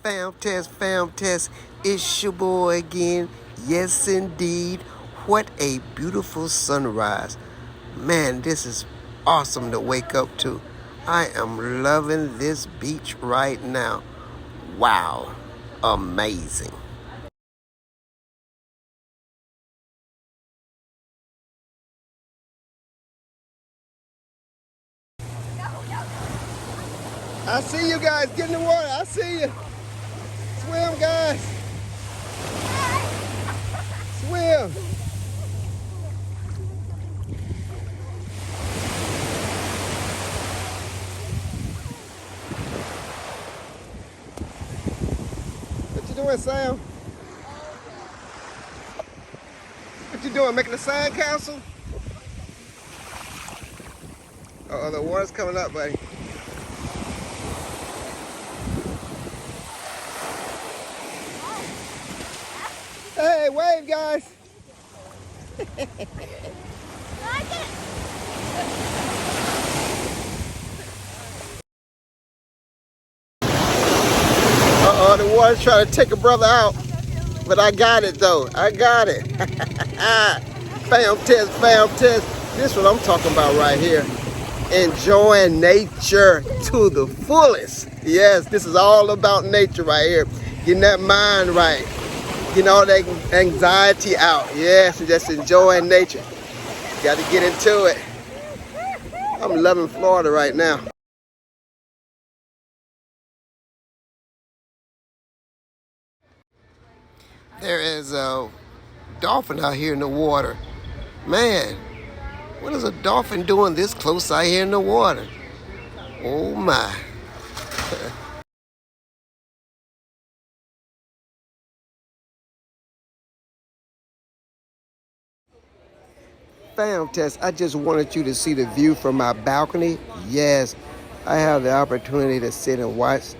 Fam test, it's your boy again. Yes, indeed. What a beautiful sunrise. Man, this is awesome to wake up to. I am loving this beach right now. Wow, amazing. I see you guys. Get in the water. I see you. Swim, guys. Swim. What you doing, Sam? What you doing? Making a sand castle? Uh-oh, the water's coming up, buddy. Hey, wave, guys. Uh-oh, the water's trying to take a brother out. But I got it, though. I got it. Fam test. This is what I'm talking about right here. Enjoying nature to the fullest. Yes, this is all about nature right here. Getting that mind right. Getting all that anxiety out. Yes, just enjoying nature. Got to get into it. I'm loving Florida right now. There is a dolphin out here in the water. Man, what is a dolphin doing this close out here in the water? Oh my. Fam test, I just wanted you to see the view from my balcony. Yes, I have the opportunity to sit and watch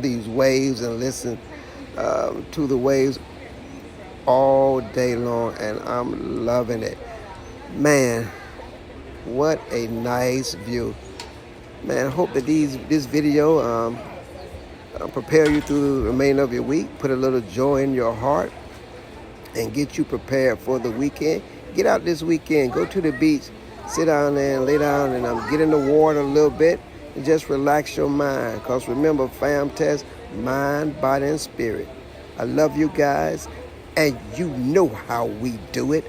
these waves and listen to the waves all day long, and I'm loving it. Man, what a nice view. Man, I hope that this video prepare you through the remainder of your week, put a little joy in your heart, and get you prepared for the weekend. Get out this weekend, go to the beach, sit down there and lay down and get in the water a little bit and just relax your mind. Because remember, fam test, mind, body, and spirit. I love you guys, and you know how we do it.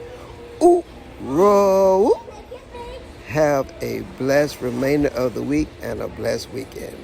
Ooh, roll. Have a blessed remainder of the week and a blessed weekend.